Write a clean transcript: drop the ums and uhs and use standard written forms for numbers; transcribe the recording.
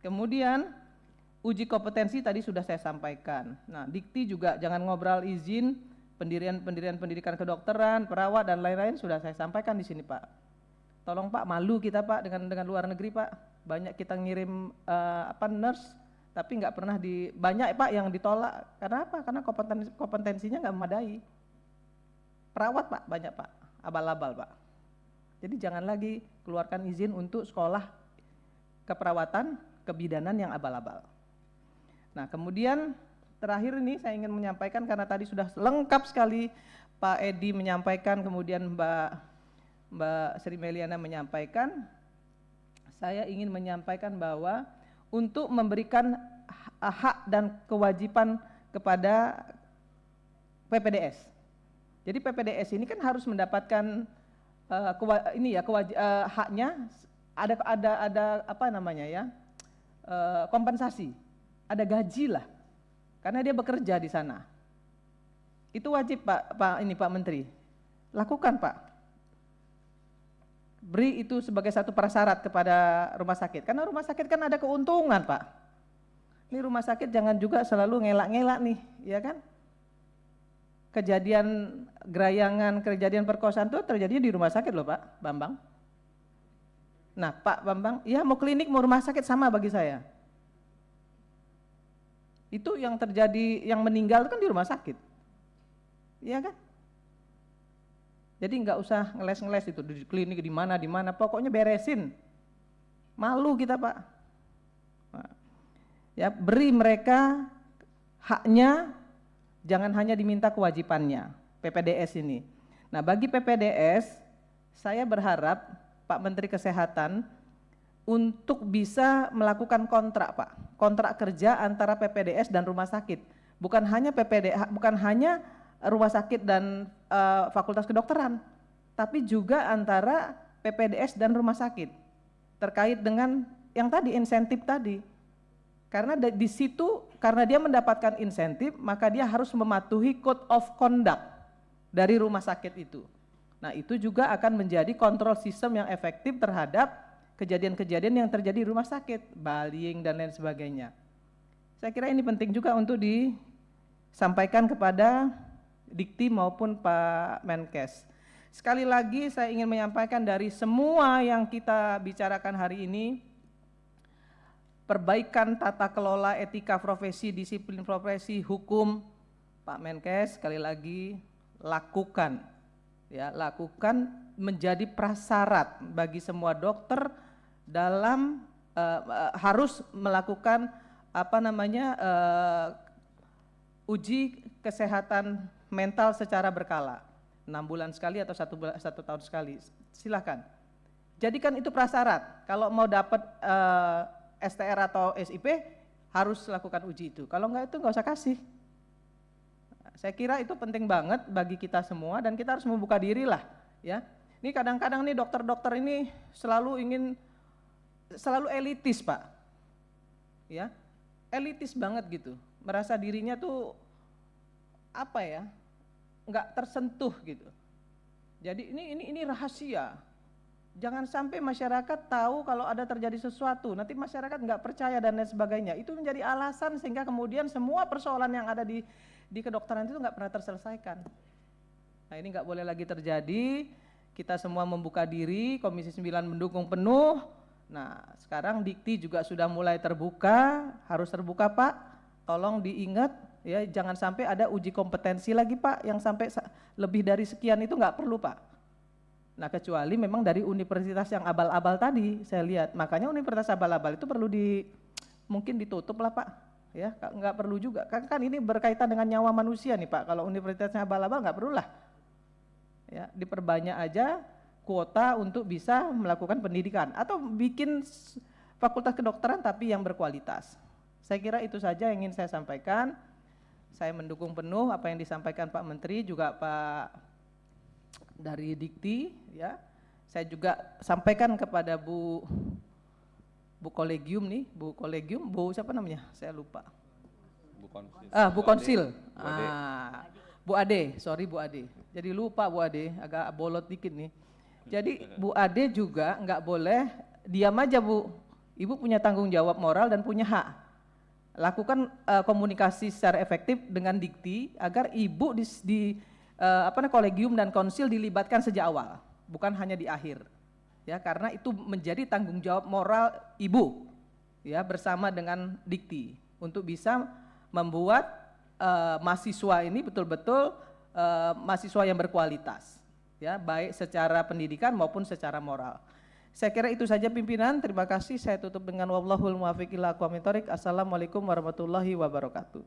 Kemudian uji kompetensi tadi sudah saya sampaikan. Nah, dikti juga jangan ngobrol izin, pendirian pendidikan kedokteran, perawat dan lain-lain sudah saya sampaikan di sini, Pak. Tolong Pak, malu kita Pak dengan luar negeri Pak. Banyak kita ngirim nurse, tapi nggak pernah banyak Pak yang ditolak. Karena apa? Karena kompetensinya nggak memadai. Perawat Pak, banyak Pak, abal-abal Pak. Jadi jangan lagi keluarkan izin untuk sekolah keperawatan, kebidanan yang abal-abal. Nah, kemudian terakhir ini saya ingin menyampaikan, karena tadi sudah lengkap sekali Pak Edi menyampaikan, kemudian Mbak Sri Meliana menyampaikan, saya ingin menyampaikan bahwa untuk memberikan hak dan kewajiban kepada PPDS. Jadi PPDS ini kan harus mendapatkan haknya, ada apa namanya ya, kompensasi, ada gaji lah, karena dia bekerja di sana. Itu wajib Pak Menteri, lakukan Pak. Beri itu sebagai satu prasyarat kepada rumah sakit, karena rumah sakit kan ada keuntungan Pak. Ini rumah sakit jangan juga selalu ngelak-ngelak nih, ya kan? Kejadian gerayangan, kejadian perkosaan itu terjadinya di rumah sakit loh Pak Bambang. Nah Pak Bambang, ya mau klinik mau rumah sakit sama bagi saya. Itu yang terjadi, yang meninggal kan di rumah sakit, iya kan? Jadi nggak usah ngeles-ngeles itu di klinik di mana, pokoknya beresin. Malu kita Pak. Nah, ya beri mereka haknya, jangan hanya diminta kewajibannya, PPDS ini. Nah bagi PPDS, saya berharap Pak Menteri Kesehatan untuk bisa melakukan kontrak Pak, kontrak kerja antara PPDS dan rumah sakit. Bukan hanya rumah sakit dan fakultas kedokteran, tapi juga antara PPDS dan rumah sakit terkait dengan yang tadi, insentif tadi. Karena di situ, karena dia mendapatkan insentif, maka dia harus mematuhi code of conduct dari rumah sakit itu. Nah itu juga akan menjadi kontrol sistem yang efektif terhadap kejadian-kejadian yang terjadi di rumah sakit, bullying dan lain sebagainya. Saya kira ini penting juga untuk disampaikan kepada Dikti maupun Pak Menkes. Sekali lagi saya ingin menyampaikan, dari semua yang kita bicarakan hari ini, perbaikan tata kelola etika profesi, disiplin profesi, hukum, Pak Menkes sekali lagi lakukan, ya, lakukan menjadi prasyarat bagi semua dokter dalam harus melakukan uji kesehatan mental secara berkala, 6 bulan sekali atau 1 tahun sekali, silakan. Jadikan itu prasyarat, kalau mau dapat STR atau SIP harus lakukan uji itu, kalau enggak itu enggak usah kasih. Saya kira itu penting banget bagi kita semua dan kita harus membuka diri lah, ya. Ini kadang-kadang nih dokter-dokter ini selalu elitis Pak, ya, elitis banget gitu, merasa dirinya tuh apa ya, nggak tersentuh gitu. Jadi ini rahasia. Jangan sampai masyarakat tahu kalau ada terjadi sesuatu, nanti masyarakat nggak percaya dan lain sebagainya. Itu menjadi alasan sehingga kemudian semua persoalan yang ada di kedokteran itu nggak pernah terselesaikan. Nah ini nggak boleh lagi terjadi. Kita semua membuka diri, Komisi 9 mendukung penuh. Nah sekarang Dikti juga sudah mulai terbuka, harus terbuka Pak. Tolong diingat, ya, jangan sampai ada uji kompetensi lagi Pak, yang sampai lebih dari sekian itu nggak perlu Pak. Nah kecuali memang dari universitas yang abal-abal tadi saya lihat, makanya universitas abal-abal itu perlu mungkin ditutup lah Pak, ya, nggak perlu juga, kan ini berkaitan dengan nyawa manusia nih Pak. Kalau universitasnya abal-abal nggak perlu lah, ya, diperbanyak aja kuota untuk bisa melakukan pendidikan atau bikin fakultas kedokteran tapi yang berkualitas. Saya kira itu saja yang ingin saya sampaikan. Saya mendukung penuh apa yang disampaikan Pak Menteri, juga Pak dari Dikti, ya. Saya juga sampaikan kepada Bu Kolegium nih, Bu Kolegium, Bu siapa namanya? Saya lupa. Bu Konsil. Bu Ade, sorry Bu Ade. Jadi lupa Bu Ade, agak bolot dikit nih. Jadi Bu Ade juga nggak boleh diam aja Bu. Ibu punya tanggung jawab moral dan punya hak. Lakukan komunikasi secara efektif dengan dikti agar ibu di kolegium dan konsil dilibatkan sejak awal, bukan hanya di akhir. Ya, karena itu menjadi tanggung jawab moral ibu, ya, bersama dengan dikti untuk bisa membuat mahasiswa ini betul-betul mahasiswa yang berkualitas, ya, baik secara pendidikan maupun secara moral. Saya kira itu saja pimpinan, terima kasih. Saya tutup dengan wallahul muwaffiq ila aqwamit thoriq. Assalamualaikum warahmatullahi wabarakatuh.